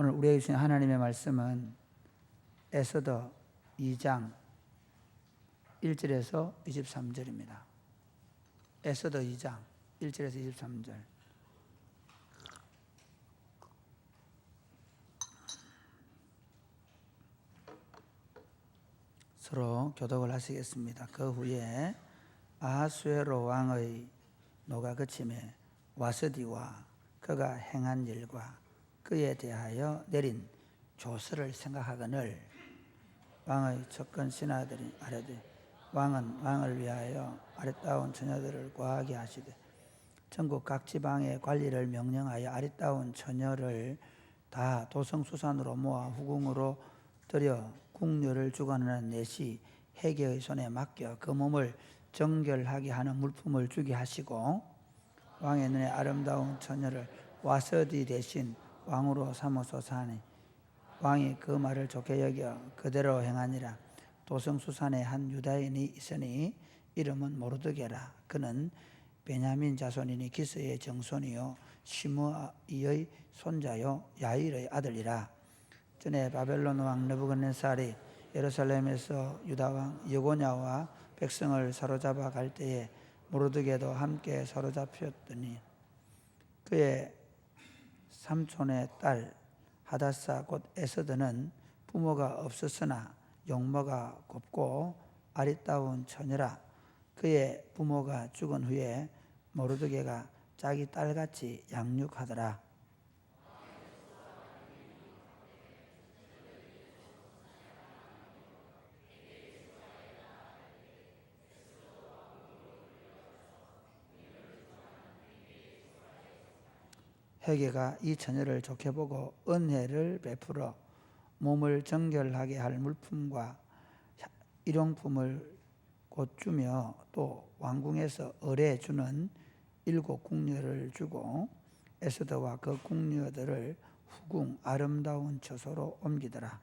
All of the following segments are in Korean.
오늘 우리에게 주신 하나님의 말씀은 에스더 2장 1절에서 23절입니다. 에스더 2장 1절에서 23절. 서로 교독을 하시겠습니다. 그 후에 아하수에로 왕의 노가 그침에 와스디와 그가 행한 일과 그에 대하여 내린 조서를 생각하거늘 왕의 척근 신하들이 아뢰되 왕은 왕을 위하여 아리따운 처녀들을 구하게 하시되 전국 각 지방의 관리를 명령하여 아리따운 처녀를 다 도성수산으로 모아 후궁으로 들여 궁녀를 주관하는 넷이 해계의 손에 맡겨 그 몸을 정결하게 하는 물품을 주게 하시고 왕의 눈에 아름다운 처녀를 와서디 대신 왕으로 삼으소서 하니 왕이 그 말을 좋게 여겨 그대로 행하니라. 도성수산에 한 유다인이 있으니 이름은 모르드게라. 그는 베냐민 자손이니 기스의 정손이요 시므이의 손자요 야일의 아들이라. 전에 바벨론 왕 느부갓네살이 예루살렘에서 유다 왕 여고냐와 백성을 사로잡아 갈 때에 모르드게도 함께 사로잡혔더니 그의 삼촌의 딸 하다사 곧 에스더는 부모가 없었으나 용모가 곱고 아리따운 처녀라. 그의 부모가 죽은 후에 모르드게가 자기 딸같이 양육하더라. 해계가 이 처녀를 좋게 보고 은혜를 베풀어 몸을 정결하게 할 물품과 일용품을 곧 주며 또 왕궁에서 을에 주는 7 궁녀를 주고 에스더와 그 궁녀들을 후궁 아름다운 처소로 옮기더라.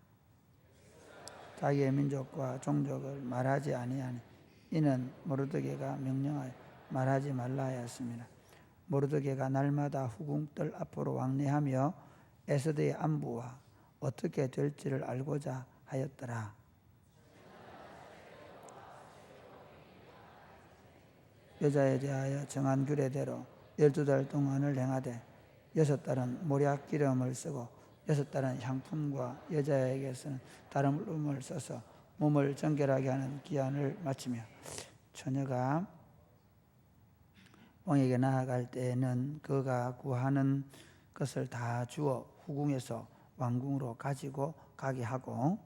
자기의 민족과 종족을 말하지 아니하니 이는 모르드게가 명령하여 말하지 말라 하였습니다. 모르드게가 날마다 후궁들 앞으로 왕래하며 에스더의 안부와 어떻게 될지를 알고자 하였더라. 여자에 대하여 정한 규례대로 12달 동안을 행하되 6달은 모략 기름을 쓰고 6달은 향품과 여자에게서는 다른 물품을 써서 몸을 정결하게 하는 기한을 마치며 처녀가 왕에게 나아갈 때에는 그가 구하는 것을 다 주어 후궁에서 왕궁으로 가지고 가게 하고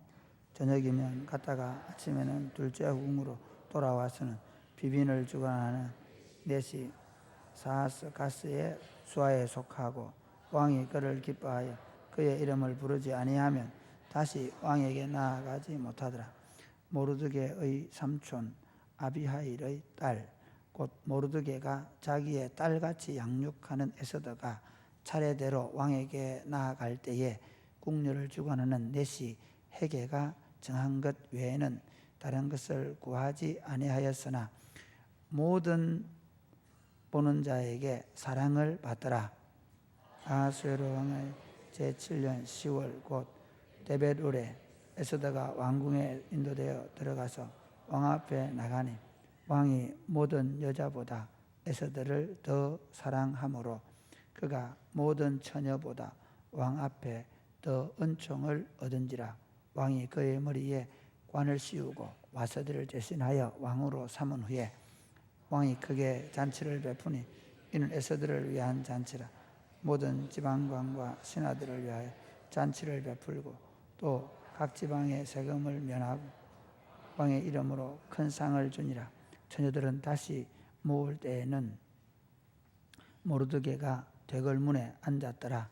저녁이면 갔다가 아침에는 둘째 후궁으로 돌아와서는 비빈을 주관하는 넷이 사하스 가스의 수하에 속하고 왕이 그를 기뻐하여 그의 이름을 부르지 아니하면 다시 왕에게 나아가지 못하더라. 모르드게의 삼촌 아비하일의 딸 곧 모르드게가 자기의 딸같이 양육하는 에스더가 차례대로 왕에게 나아갈 때에 궁녀를 주관하는 넷이 해계가 정한 것 외에는 다른 것을 구하지 아니하였으나 모든 보는 자에게 사랑을 받더라. 아하수에로 왕의 제7년 10월 곧 데벳울에 에스더가 왕궁에 인도되어 들어가서 왕 앞에 나가니 왕이 모든 여자보다 에스더를 더 사랑하므로 그가 모든 처녀보다 왕 앞에 더 은총을 얻은지라. 왕이 그의 머리에 관을 씌우고 와서디를 대신하여 왕으로 삼은 후에 왕이 크게 잔치를 베푸니 이는 에스더를 위한 잔치라. 모든 지방관과 신하들을 위하여 잔치를 베풀고 또 각 지방의 세금을 면하고 왕의 이름으로 큰 상을 주니라. 처녀들은 다시 모을 때에는 모르드게가 대궐문에 앉았더라.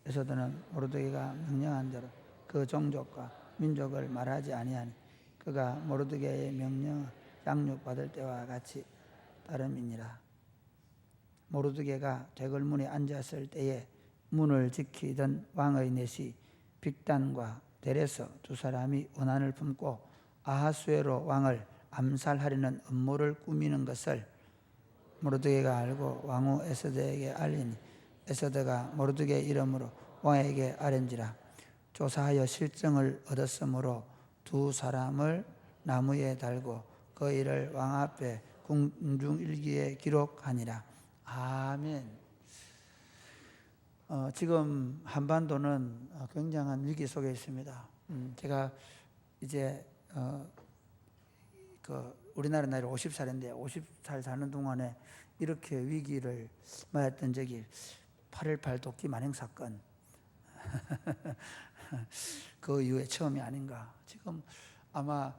에스더는 모르드게가 명령한 대로 그 종족과 민족을 말하지 아니하니 그가 모르드게의 명령을 양육받을 때와 같이 따름이니라. 모르드게가 대궐문에 앉았을 때에 문을 지키던 왕의 넷이 빅단과 데레서 2 사람이 원한을 품고 아하수에로 왕을 암살하려는 음모를 꾸미는 것을 모르드게가 알고 왕후 에스더에게 알리니 에스더가 모르드게 이름으로 왕에게 아뢰니라. 조사하여 실정을 얻었으므로 두 사람을 나무에 달고 그 일을 왕 앞에 궁중일기에 기록하니라. 아멘. 지금 한반도는 굉장한 위기 속에 있습니다. 제가 이제 우리나라 나이로 50살인데 50살 사는 동안에 이렇게 위기를 맞았던 적이 8.18 도끼 만행 사건 그 이후에 처음이 아닌가. 지금 아마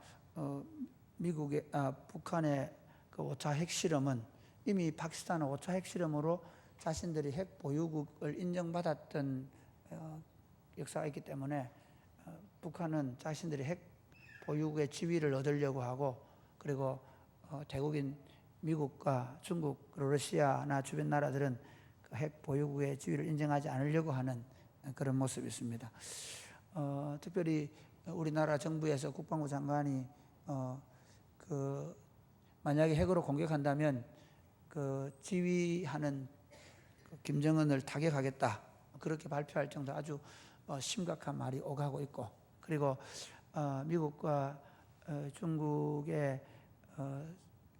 북한의 그 5차 핵실험은 이미 파키스탄의 5차 핵실험으로 자신들이 핵 보유국을 인정받았던 역사가 있기 때문에 북한은 자신들이 핵 보유국의 지위를 얻으려고 하고, 그리고 대국인 미국과 중국, 러시아나 주변 나라들은 그 핵 보유국의 지위를 인정하지 않으려고 하는 그런 모습이 있습니다. 특별히 우리나라 정부에서 국방부 장관이 만약에 핵으로 공격한다면 그 지휘하는 김정은을 타격하겠다, 그렇게 발표할 정도 아주 심각한 말이 오가고 있고, 그리고 미국과 중국의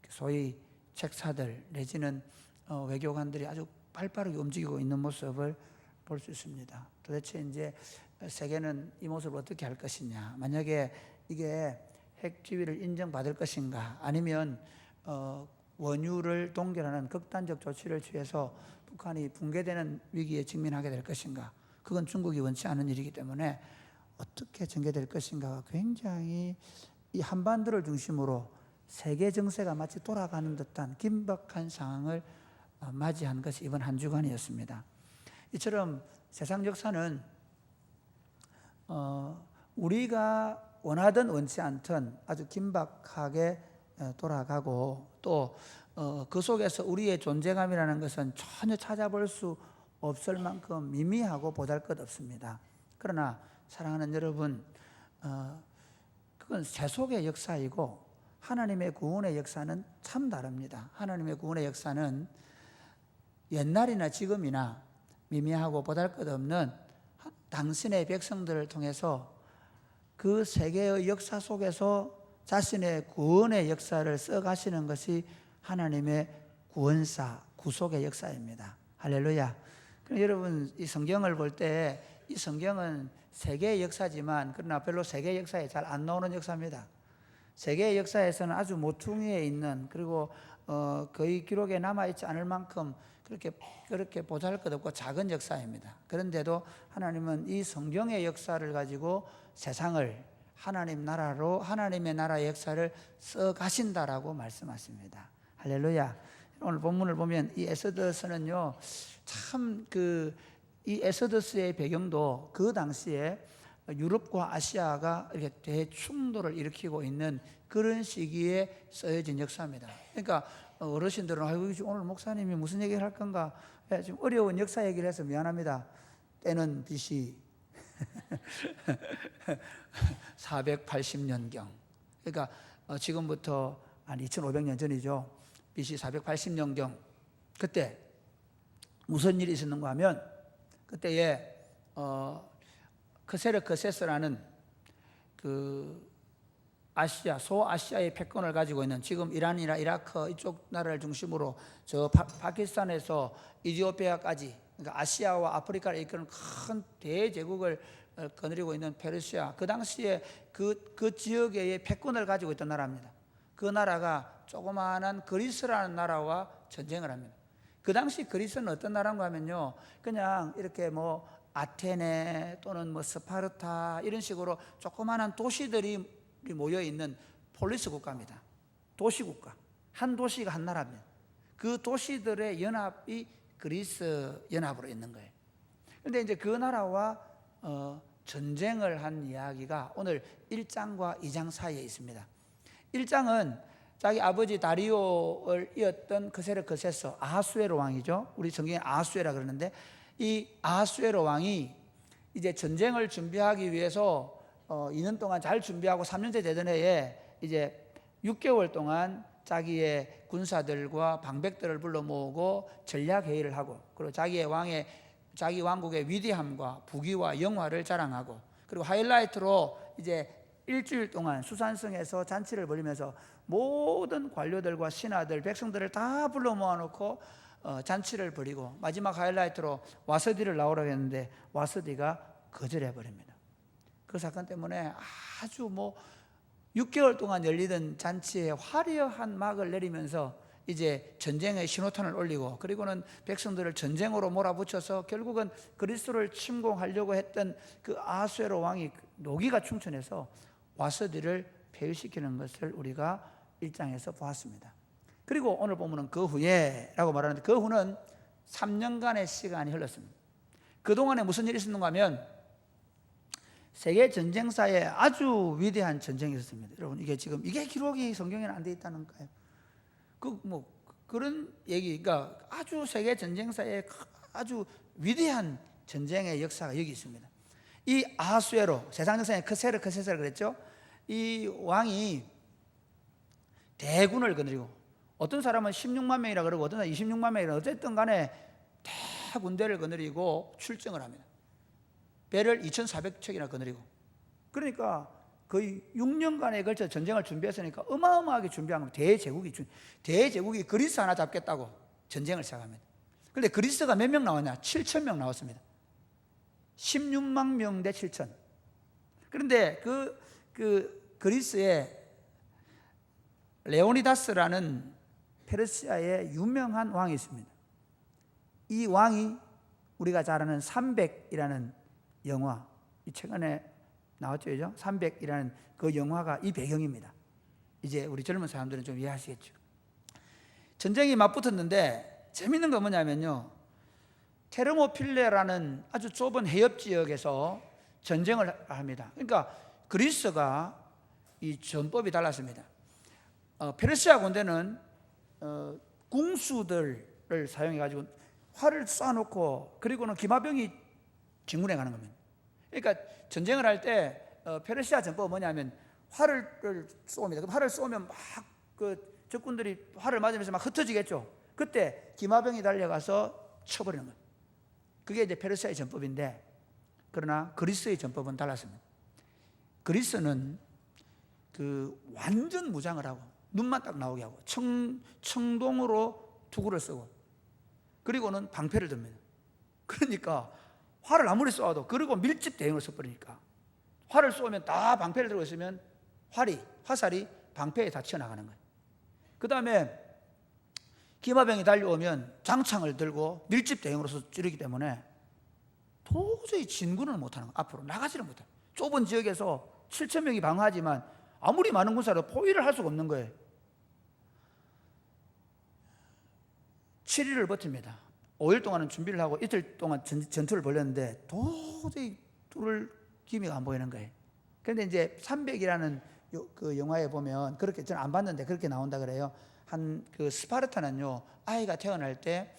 소위 책사들 내지는 외교관들이 아주 발빠르게 움직이고 있는 모습을 볼 수 있습니다. 도대체 이제 세계는 이 모습을 어떻게 할 것이냐, 만약에 이게 핵 지위를 인정받을 것인가, 아니면 원유를 동결하는 극단적 조치를 취해서 북한이 붕괴되는 위기에 직면하게 될 것인가, 그건 중국이 원치 않은 일이기 때문에 어떻게 전개될 것인가가 굉장히 이 한반도를 중심으로 세계 정세가 마치 돌아가는 듯한 긴박한 상황을 맞이한 것이 이번 한 주간이었습니다. 이처럼 세상 역사는 우리가 원하든 원치 않든 아주 긴박하게 돌아가고, 또 그 속에서 우리의 존재감이라는 것은 전혀 찾아볼 수 없을 만큼 미미하고 보잘것없습니다. 그러나 사랑하는 여러분, 그건 세속의 역사이고 하나님의 구원의 역사는 참 다릅니다. 하나님의 구원의 역사는 옛날이나 지금이나 미미하고 보잘것없는 당신의 백성들을 통해서 그 세계의 역사 속에서 자신의 구원의 역사를 써가시는 것이 하나님의 구원사, 구속의 역사입니다. 할렐루야. 여러분, 이 성경을 볼 때 이 성경은 세계의 역사지만 그러나 별로 세계 역사에 잘 안 나오는 역사입니다. 세계의 역사에서는 아주 모퉁이에 있는, 그리고 거의 기록에 남아있지 않을 만큼 그렇게 보잘것없고 작은 역사입니다. 그런데도 하나님은 이 성경의 역사를 가지고 세상을 하나님 나라로, 하나님의 나라의 역사를 써 가신다라고 말씀하십니다. 할렐루야. 오늘 본문을 보면 이 에스더서는요, 참 이 에스더서의 배경도 그 당시에 유럽과 아시아가 이렇게 대충돌을 일으키고 있는 그런 시기에 쓰여진 역사입니다. 그러니까 어르신들은 오늘 목사님이 무슨 얘기를 할 건가, 좀 어려운 역사 얘기를 해서 미안합니다. 때는 BC 480년경, 그러니까 지금부터 한 2500년 전이죠. BC 480년경. 그때 무슨 일이 있었는가 하면, 그때에 크세르크세스라는 그 아시아, 소아시아의 패권을 가지고 있는, 지금 이란이나 이라크 이쪽 나라를 중심으로 저 파키스탄에서 이디오피아까지, 그러니까 아시아와 아프리카를 이끄는 큰 대제국을 거느리고 있는 페르시아, 그 당시에 그 지역의 패권을 가지고 있던 나라입니다. 그 나라가 조그마한 그리스라는 나라와 전쟁을 합니다. 그 당시 그리스는 어떤 나라인가 하면요, 그냥 이렇게 뭐 아테네 또는 뭐 스파르타 이런 식으로 조그마한 도시들이 모여 있는 폴리스 국가입니다. 도시국가, 한 도시가 한 나라입니다. 그 도시들의 연합이 그리스 연합으로 있는 거예요. 그런데 이제 그 나라와 전쟁을 한 이야기가 오늘 1장과 2장 사이에 있습니다. 1장은 자기 아버지 다리오를 이었던 크세르크세스, 아하수에로 왕이죠. 우리 성경에 아하수에라 그러는데, 이 아하수에로 왕이 이제 전쟁을 준비하기 위해서 2년 동안 잘 준비하고 3년째 되던 해에 이제 6개월 동안 자기의 군사들과 방백들을 불러 모으고 전략 회의를 하고, 그리고 자기의 왕의 자기 왕국의 위대함과 부귀와 영화를 자랑하고, 그리고 하이라이트로 이제 일주일 동안 수산성에서 잔치를 벌이면서 모든 관료들과 신하들, 백성들을 다 불러 모아놓고 잔치를 벌이고, 마지막 하이라이트로 와서디를 나오라고 했는데 와서디가 거절해 버립니다. 그 사건 때문에 아주 6개월 동안 열리던 잔치에 화려한 막을 내리면서 이제 전쟁의 신호탄을 올리고, 그리고는 백성들을 전쟁으로 몰아붙여서 결국은 그리스도를 침공하려고 했던 그 아하수에로 왕이 노기가 충천해서 와서디를 폐위시키는 것을 우리가 1장에서 보았습니다. 그리고 오늘 보면은 그 후에라고 말하는데, 그 후는 3년간의 시간이 흘렀습니다. 그동안에 무슨 일이 있었는가 하면 세계 전쟁사에 아주 위대한 전쟁이 있었습니다. 여러분, 이게 기록이 성경에는 안 돼 있다는 거예요. 그런 얘기, 그러니까 아주 세계 전쟁사에 아주 위대한 전쟁의 역사가 여기 있습니다. 이 아하수에로, 세상 역사에 크세스라 그랬죠. 이 왕이 대군을 거느리고, 어떤 사람은 16만 명이라 그러고 어떤 사람은 26만 명이라, 어쨌든 간에 대군대를 거느리고 출정을 합니다. 배를 2,400척이나 거느리고, 그러니까 거의 6년간에 걸쳐 전쟁을 준비했으니까 어마어마하게 준비한 겁니다. 대제국이 그리스 하나 잡겠다고 전쟁을 시작합니다. 그런데 그리스가 몇 명 나왔냐? 7,000명 나왔습니다. 16만 명 대 7,000. 그런데 그 그리스에 레오니다스라는 페르시아의 유명한 왕이 있습니다. 이 왕이 우리가 잘 아는 300이라는 영화, 이 최근에 나왔죠. 300이라는 그 영화가 이 배경입니다. 이제 우리 젊은 사람들은 좀 이해하시겠죠. 전쟁이 맞붙었는데 재밌는 건 뭐냐면요, 테르모필레라는 아주 좁은 해협 지역에서 전쟁을 합니다. 그러니까 그리스가 이 전법이 달랐습니다. 페르시아 군대는 궁수들을 사용해가지고 활을 쏴놓고, 그리고는 기마병이 진군해 가는 겁니다. 그러니까 전쟁을 할 때 페르시아 전법은 뭐냐면 활을 쏘입니다. 그럼 활을 쏘면 막 그 적군들이 활을 맞으면서 막 흩어지겠죠. 그때 기마병이 달려가서 쳐버리는 거예요. 그게 이제 페르시아의 전법인데, 그러나 그리스의 전법은 달랐습니다. 그리스는 완전 무장을 하고 눈만 딱 나오게 하고 청동으로 투구를 쓰고, 그리고는 방패를 듭니다. 그러니까 활을 아무리 쏘아도, 그리고 밀집 대응을 써버리니까 활을 쏘면 다 방패를 들고 있으면 화살이 방패에 다 튀어나가는 거예요. 그 다음에 기마병이 달려오면 장창을 들고 밀집 대응으로서 찌르기 때문에 도저히 진군을 못하는 거예요. 앞으로 나가지를 못해요. 좁은 지역에서 7,000명이 방어하지만 아무리 많은 군사도 포위를 할 수가 없는 거예요. 7일을 버팁니다. 5일 동안은 준비를 하고 이틀 동안 전투를 벌였는데 도저히 뚫을 기미가 안 보이는 거예요. 그런데 이제 300이라는 그 영화에 보면, 그렇게 저는 안 봤는데 그렇게 나온다 그래요. 그 스파르타는요, 아이가 태어날 때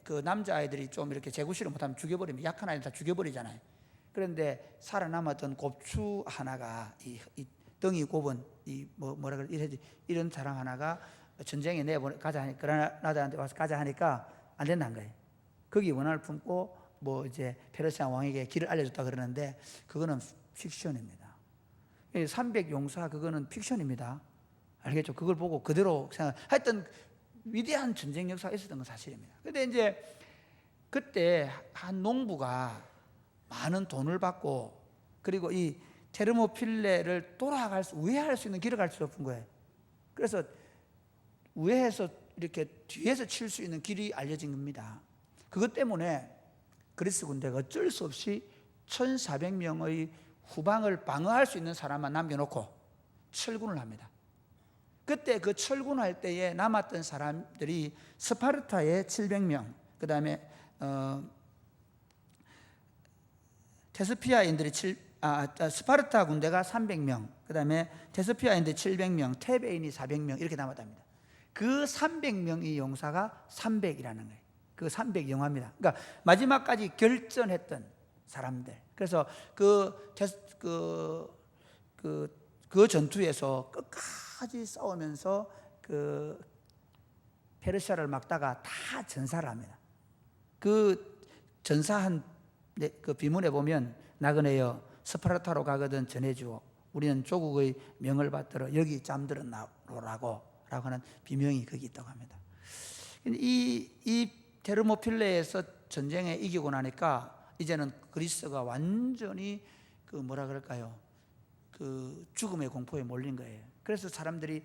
그 남자 아이들이 좀 이렇게 재구실을 못하면 죽여버리면, 약한 아이들 다 죽여버리잖아요. 그런데 살아남았던 곱추 하나가, 이 덩이 곱은 이런 사람 하나가 전쟁에 가자 하니까, 그라나다한테 와서 가자 하니까 안 된다는 거예요. 거기 원한을 품고 이제 페르시아 왕에게 길을 알려줬다 그러는데, 그거는 픽션입니다. 300 용사, 그거는 픽션입니다. 알겠죠? 그걸 보고 그대로 하여튼 위대한 전쟁 역사가 있었던 건 사실입니다. 근데 이제 그때 한 농부가 많은 돈을 받고, 그리고 이 테르모필레를 우회할 수 있는 길을 갈 수 없는 거예요. 그래서 우회해서 이렇게 뒤에서 칠 수 있는 길이 알려진 겁니다. 그것 때문에 그리스 군대가 어쩔 수 없이 1,400명의 후방을 방어할 수 있는 사람만 남겨놓고 철군을 합니다. 그때 그 철군할 때에 남았던 사람들이 스파르타의 700명, 그 다음에 테스피아인들이 스파르타 군대가 300명, 그 다음에 테스피아인들 700명, 테베인이 400명 이렇게 남았답니다. 그 300명의 용사가 300이라는 거예요. 그 300 영화입니다. 그러니까 마지막까지 결전했던 사람들. 그래서 그 전투에서 끝까지 싸우면서 그 페르시아를 막다가 다 전사를 합니다. 그 전사한 그 비문에 보면 나그네여 스파르타로 가거든 전해주오. 우리는 조국의 명을 받들어 여기 잠들었나로라고 하는 비명이 거기 있다고 합니다. 이 테르모필레에서 전쟁에 이기고 나니까 이제는 그리스가 완전히 그 뭐라 그럴까요? 그 죽음의 공포에 몰린 거예요. 그래서 사람들이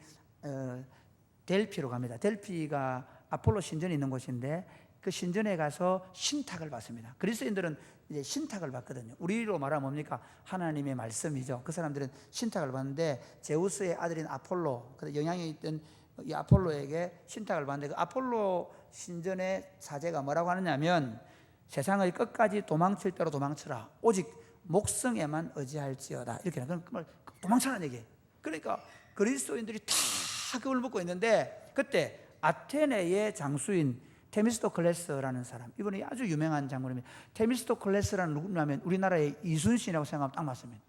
델피로 갑니다. 델피가 아폴로 신전이 있는 곳인데 그 신전에 가서 신탁을 받습니다. 그리스인들은 이제 신탁을 받거든요. 우리로 말하면 뭡니까? 하나님의 말씀이죠. 그 사람들은 신탁을 받는데 제우스의 아들인 아폴로, 영향이 있던 이 아폴로에게 신탁을 받는데 그 아폴로 신전의 사제가 뭐라고 하느냐면 세상의 끝까지 도망칠 대로 도망쳐라. 오직 목성에만 의지할지어다. 이렇게 하는 그 도망치라는 얘기예요. 그러니까 그리스도인들이 다 그걸 먹고 있는데 그때 아테네의 장수인 테미스토클레스라는 사람, 이분이 아주 유명한 장군입니다. 테미스토클레스라는 누구냐면 우리나라의 이순신이라고 생각하면 딱 맞습니다.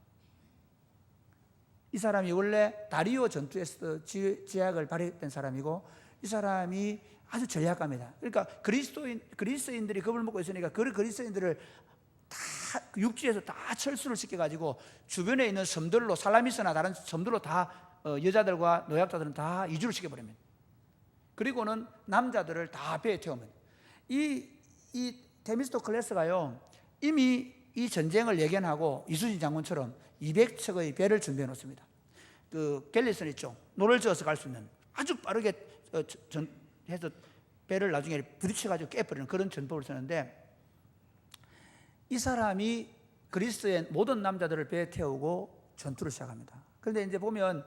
이 사람이 원래 다리오 전투에서 지약을 발휘했던 사람이고 이 사람이 아주 전략가입니다. 그러니까 그리스인들이 겁을 먹고 있으니까 그 그리스인들을 다 육지에서 다 철수를 시켜가지고 주변에 있는 섬들로 살라미스나 다른 섬들로 다 여자들과 노약자들은 다 이주를 시켜버립니다. 그리고는 남자들을 다 배에 태우면 이 테미스토클레스가요 이미 이 전쟁을 예견하고 이순신 장군처럼 200척의 배를 준비해 놓습니다. 그 갤리슨 있죠. 노를 저어서 갈 수 있는 아주 빠르게 해서 배를 나중에 부딪혀가지고 깨버리는 그런 전법을 쓰는데 이 사람이 그리스의 모든 남자들을 배에 태우고 전투를 시작합니다. 그런데 이제 보면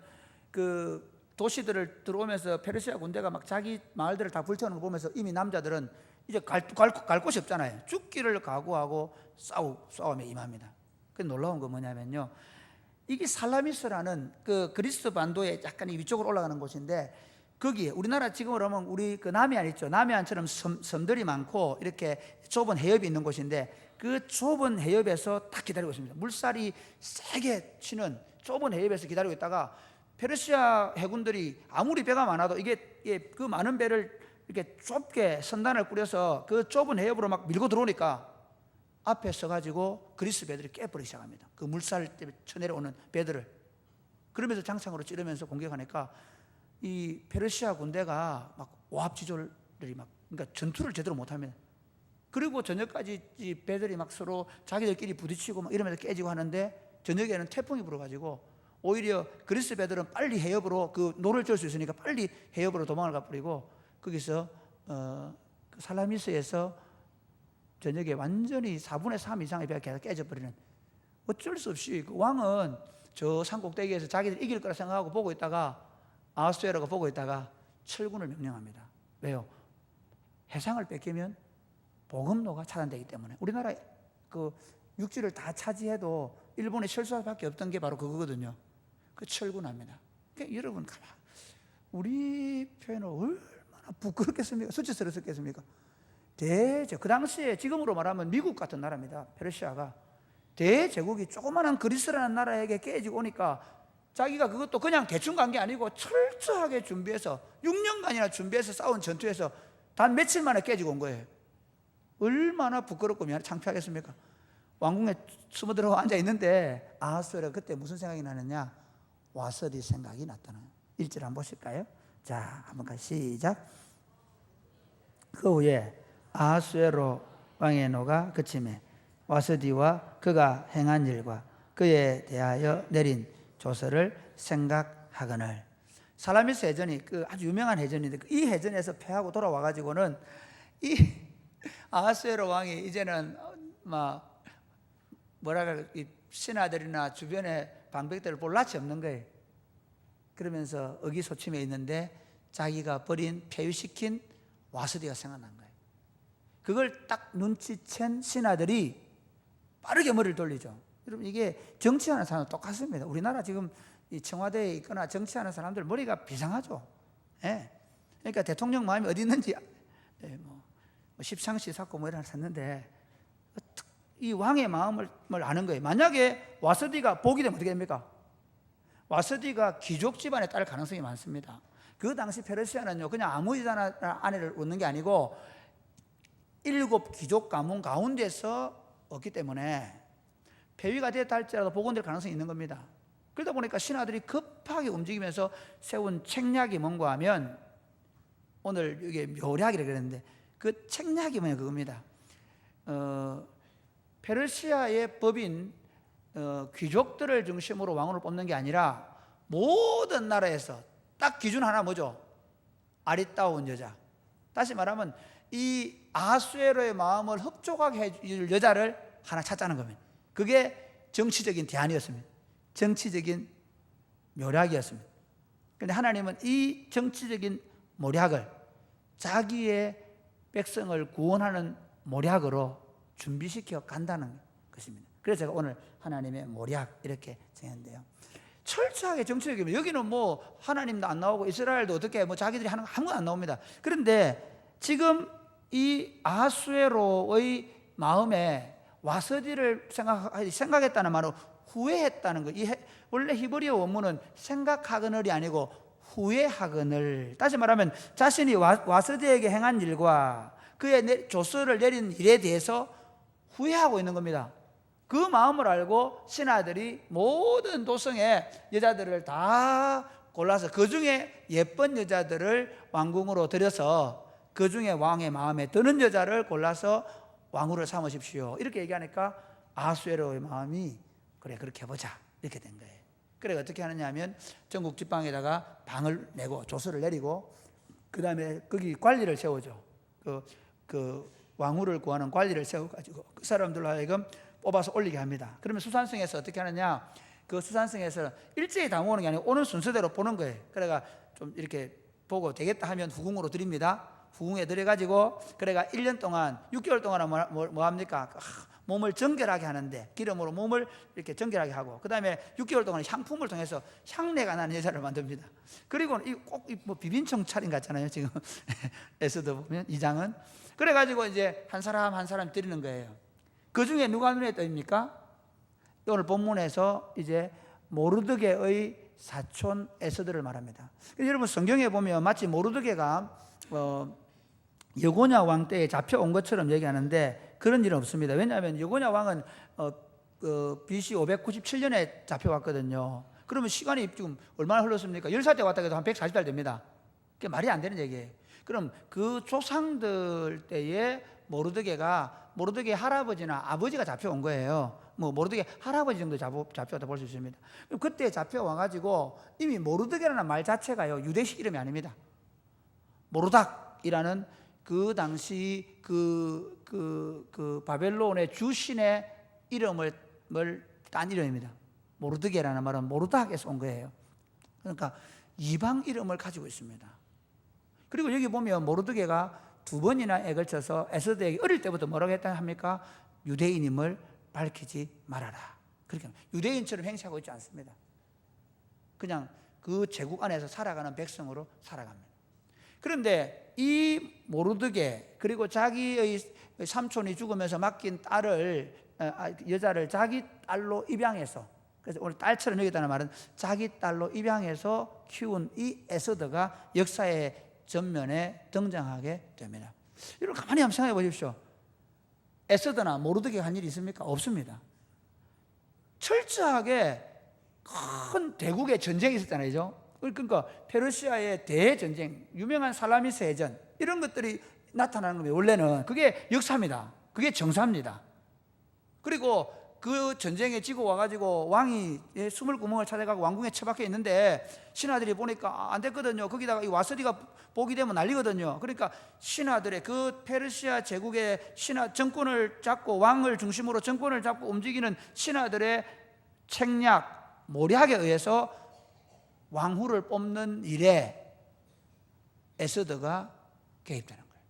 그 도시들을 들어오면서 페르시아 군대가 막 자기 마을들을 다 불태우는 거 보면서 이미 남자들은 이제 갈 곳이 없잖아요. 죽기를 각오하고 싸움에 임합니다. 그 놀라운 건 뭐냐면요, 이게 살라미스라는 그 그리스 반도의 약간 위쪽으로 올라가는 곳인데 거기에 우리나라 지금으로 하면 우리 그 남해안 있죠. 남해안처럼 섬들이 많고 이렇게 좁은 해협이 있는 곳인데 그 좁은 해협에서 딱 기다리고 있습니다. 물살이 세게 치는 좁은 해협에서 기다리고 있다가 페르시아 해군들이 아무리 배가 많아도 이게 그 많은 배를 이렇게 좁게 선단을 꾸려서 그 좁은 해협으로 막 밀고 들어오니까 앞에 서가지고 그리스 배들이 깨버리기 시작합니다. 그 물살 때문에 쳐내려오는 배들을. 그러면서 장창으로 찌르면서 공격하니까 이 페르시아 군대가 막 오합지졸들이 막 그러니까 전투를 제대로 못합니다. 그리고 저녁까지 이 배들이 막 서로 자기들끼리 부딪히고 막 이러면서 깨지고 하는데 저녁에는 태풍이 불어가지고 오히려 그리스 배들은 빨리 해협으로 그 노를 쩔 수 있으니까 빨리 해협으로 도망을 가버리고 거기서 그 살라미스에서 저녁에 완전히 4분의 3 이상의 배가 깨져버리는, 어쩔 수 없이 그 왕은 저 산 꼭대기에서 자기들 이길 거라 생각하고 보고 있다가 아하수에로가 보고 있다가 철군을 명령합니다. 왜요? 해상을 뺏기면 보급로가 차단되기 때문에. 우리나라 그 육지를 다 차지해도 일본에 철수할 수밖에 없던 게 바로 그거거든요. 그 철군합니다. 그러니까 여러분 우리 표현은 얼마나 부끄럽겠습니까? 수치스럽겠습니까? 그 당시에 지금으로 말하면 미국 같은 나라입니다. 페르시아가 대제국이 조그마한 그리스라는 나라에게 깨지고 오니까 자기가 그것도 그냥 대충 간 게 아니고 철저하게 준비해서 6년간이나 준비해서 싸운 전투에서 단 며칠 만에 깨지고 온 거예요. 얼마나 부끄럽고 창피하겠습니까? 왕궁에 숨어 들어가 앉아 있는데 아하수에로가 그때 무슨 생각이 나느냐? 와서디 생각이 났다는. 1절 한번 보실까요? 자, 한번 시작. 그 후에 아하수에로 왕의 노가 그침에 와서디와 그가 행한 일과 그에 대하여 내린 조서를 생각하거늘. 살라미스 해전이 그 아주 유명한 해전인데 이 해전에서 패하고 돌아와 가지고는 이 아하수에로 왕이 이제는 막 뭐랄까 이 신하들이나 주변의 방백들을 볼 낯이 없는 거예요. 그러면서 의기소침해 있는데 자기가 버린 폐위시킨 와서디가 생각난 거예요. 그걸 딱 눈치챈 신하들이 빠르게 머리를 돌리죠. 여러분 이게 정치하는 사람은 똑같습니다. 우리나라 지금 이 청와대에 있거나 정치하는 사람들 머리가 비상하죠. 예. 그러니까 대통령 마음이 어디 있는지 뭐 십창시 샀고 뭐 이런 걸 샀는데 이 왕의 마음을 아는 거예요. 만약에 와서디가 복이 되면 어떻게 됩니까? 와서디가 귀족 집안에 딸 가능성이 많습니다. 그 당시 페르시아는요 그냥 아무 여자나 아내를 얻는 게 아니고 일곱 귀족 가문 가운데서 없기 때문에 폐위가 됐다 할지라도 복원될 가능성이 있는 겁니다. 그러다 보니까 신하들이 급하게 움직이면서 세운 책략이 뭔가 하면, 오늘 이게 묘략이라고 그랬는데 그 책략이 뭐냐 그겁니다. 페르시아의 법인 귀족들을 중심으로 왕을 뽑는 게 아니라 모든 나라에서 딱 기준 하나 뭐죠? 아리따운 여자. 다시 말하면 이 아하수에로의 마음을 흡족하게 해줄 여자를 하나 찾자는 겁니다. 그게 정치적인 대안이었습니다. 정치적인 묘략이었습니다. 그런데 하나님은 이 정치적인 모략을 자기의 백성을 구원하는 모략으로 준비시켜 간다는 것입니다. 그래서 제가 오늘 하나님의 모략 이렇게 정했는데요. 철저하게 정치적이면 여기는 뭐 하나님도 안 나오고 이스라엘도 어떻게 뭐 자기들이 하는 거 아무것도 안 나옵니다. 그런데 지금 이 아하수에로의 마음에 와서디를 생각했다는 말은 후회했다는 거. 원래 히브리어 원문은 생각하거늘이 아니고 후회하거늘. 다시 말하면 자신이 와서디에게 행한 일과 그의 조서를 내린 일에 대해서 후회하고 있는 겁니다. 그 마음을 알고 신하들이 모든 도성의 여자들을 다 골라서 그 중에 예쁜 여자들을 왕궁으로 들여서 그 중에 왕의 마음에 드는 여자를 골라서 왕후를 삼으십시오. 이렇게 얘기하니까 아하수에로의 마음이 그래 그렇게 해보자 이렇게 된 거예요. 그래 어떻게 하느냐 하면 전국 지방에다가 방을 내고 조서를 내리고 그 다음에 거기 관리를 세우죠. 그 왕후를 구하는 관리를 세워가지고 그 사람들로 하여금 뽑아서 올리게 합니다. 그러면 수산성에서 어떻게 하느냐, 그 수산성에서 일제히 다 모으는 게 아니고 오는 순서대로 보는 거예요. 그래가 좀 이렇게 보고 되겠다 하면 후궁으로 드립니다. 후궁에 들여가지고 그래가 1년 동안 6개월 동안은 뭐 합니까? 몸을 정결하게 하는데 기름으로 몸을 이렇게 정결하게 하고 그 다음에 6개월 동안 향품을 통해서 향내가 나는 여자를 만듭니다. 그리고 꼭 뭐 비빈청 차림 같잖아요 지금 에서도 보면 이 장은. 그래가지고 이제 한 사람 한 사람 드리는 거예요. 그 중에 누가 눈에 띄입니까? 오늘 본문에서 이제 모르드게의 사촌 에스더를 말합니다. 여러분 성경에 보면 마치 모르드게가 여고냐 왕 때에 잡혀온 것처럼 얘기하는데 그런 일은 없습니다. 왜냐하면 여고냐 왕은 BC 597년에 잡혀왔거든요. 그러면 시간이 지금 얼마나 흘렀습니까? 10살 때 왔다 해도 한 140달 됩니다. 그게 말이 안 되는 얘기예요. 그럼 그 조상들 때에 모르드게 할아버지나 아버지가 잡혀온 거예요. 뭐 모르드게 할아버지 정도 잡혀왔다 볼 수 있습니다. 그때 잡혀와가지고 이미 모르드게라는 말 자체가요 유대식 이름이 아닙니다. 모르닥이라는 그 당시 그 바벨론의 주신의 이름을 딴 이름입니다. 모르드게라는 말은 모르닥에서 온 거예요. 그러니까 이방 이름을 가지고 있습니다. 그리고 여기 보면 모르드게가 2번이나 걸쳐서 에스더에게 어릴 때부터 뭐라고 했다 합니까? 유대인임을 밝히지 말아라. 그렇게 유대인처럼 행세하고 있지 않습니다. 그냥 그 제국 안에서 살아가는 백성으로 살아갑니다. 그런데 이 모르드게 그리고 자기의 삼촌이 죽으면서 맡긴 여자를 자기 딸로 입양해서, 그래서 오늘 딸처럼 여기다는 말은 자기 딸로 입양해서 키운 이 에스더가 역사의 전면에 등장하게 됩니다. 여러분 가만히 한번 생각해 보십시오. 에스더나 모르드게가 한 일이 있습니까? 없습니다. 철저하게 큰 대국의 전쟁이 있었잖아요. 그러니까 페르시아의 대전쟁, 유명한 살라미스 해전 이런 것들이 나타나는 겁니다. 원래는 그게 역사입니다. 그게 정사입니다. 그리고 그 전쟁에 지고 와가지고 왕이 숨을 구멍을 찾아가고 왕궁에 처박혀 있는데 신하들이 보니까 안 됐거든요. 거기다가 이 와서리가 보게 되면 난리거든요. 그러니까 신하들의 그 페르시아 제국의 신하 정권을 잡고 왕을 중심으로 정권을 잡고 움직이는 신하들의 책략, 모략에 의해서 왕후를 뽑는 일에 에스더가 개입되는 거예요.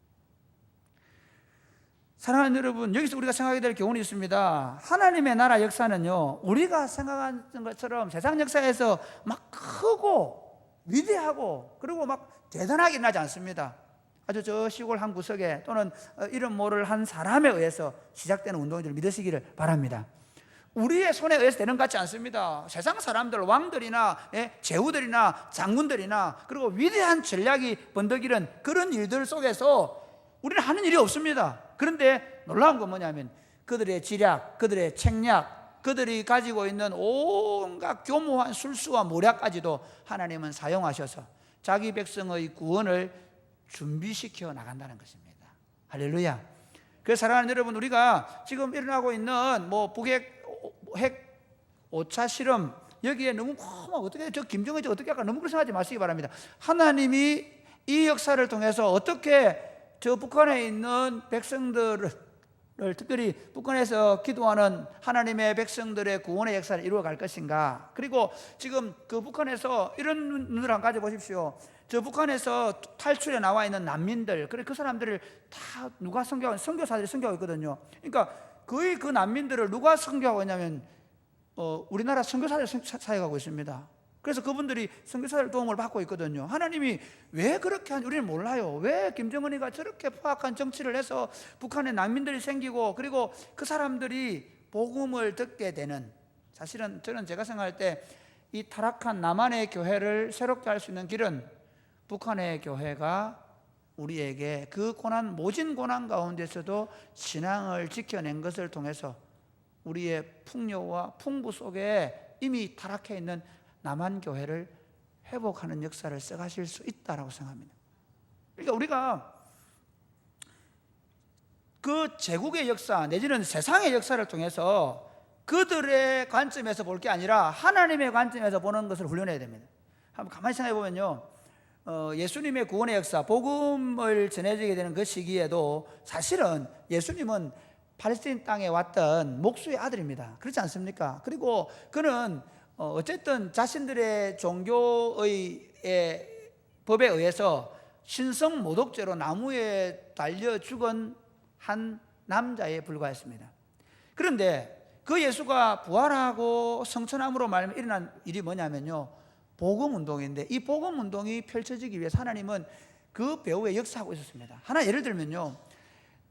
사랑하는 여러분, 여기서 우리가 생각해야 될 교훈이 있습니다. 하나님의 나라 역사는요, 우리가 생각하는 것처럼 세상 역사에서 막 크고 위대하고 그리고 막 대단하게 일어나지 않습니다. 아주 저 시골 한 구석에 또는 이름 모를 한 사람에 의해서 시작되는 운동인 줄 믿으시기를 바랍니다. 우리의 손에 의해서 되는 것 같지 않습니다. 세상 사람들, 왕들이나 제후들이나 장군들이나 그리고 위대한 전략이 번득이는 그런 일들 속에서 우리는 하는 일이 없습니다. 그런데 놀라운 건 뭐냐면 그들의 지략, 그들의 책략, 그들이 가지고 있는 온갖 교모한 술수와 모략까지도 하나님은 사용하셔서 자기 백성의 구원을 준비시켜 나간다는 것입니다. 할렐루야. 그래서 사랑하는 여러분, 우리가 지금 일어나고 있는 북핵 핵 5차 실험, 여기에 너무 어떻게 저 김정은이 어떻게 할까 너무 그렇게 생각하지 마시기 바랍니다. 하나님이 이 역사를 통해서 어떻게 저 북한에 있는 백성들을, 특별히 북한에서 기도하는 하나님의 백성들의 구원의 역사를 이루어갈 것인가. 그리고 지금 그 북한에서 이런 눈을 한번 가져보십시오. 저 북한에서 탈출해 나와 있는 난민들, 그 사람들을 다 누가 선교하고, 선교사들이 선교하고 있거든요. 그러니까 거의 그 난민들을 누가 선교하고 있냐면 우리나라 선교사들이 사역하고 있습니다. 그래서 그분들이 선교사들 도움을 받고 있거든요. 하나님이 왜 그렇게 하는지 우리는 몰라요. 왜 김정은이가 저렇게 포악한 정치를 해서 북한에 난민들이 생기고, 그리고 그 사람들이 복음을 듣게 되는, 사실은 저는 제가 생각할 때 이 타락한 남한의 교회를 새롭게 할 수 있는 길은 북한의 교회가 우리에게 그 고난, 모진 고난 가운데서도 신앙을 지켜낸 것을 통해서 우리의 풍요와 풍부 속에 이미 타락해 있는 남한 교회를 회복하는 역사를 써가실 수 있다라고 생각합니다. 그러니까 우리가 그 제국의 역사 내지는 세상의 역사를 통해서 그들의 관점에서 볼 게 아니라 하나님의 관점에서 보는 것을 훈련해야 됩니다. 한번 가만히 생각해 보면요, 예수님의 구원의 역사, 복음을 전해지게 되는 그 시기에도 사실은 예수님은 팔레스타인 땅에 왔던 목수의 아들입니다. 그렇지 않습니까? 그리고 그는 어쨌든 자신들의 종교의 법에 의해서 신성 모독죄로 나무에 달려 죽은 한 남자에 불과했습니다. 그런데 그 예수가 부활하고 성천함으로 말미암아 일어난 일이 뭐냐면요, 복음운동인데, 이 복음운동이 펼쳐지기 위해서 하나님은 그 배후에 역사하고 있었습니다. 하나 예를 들면요,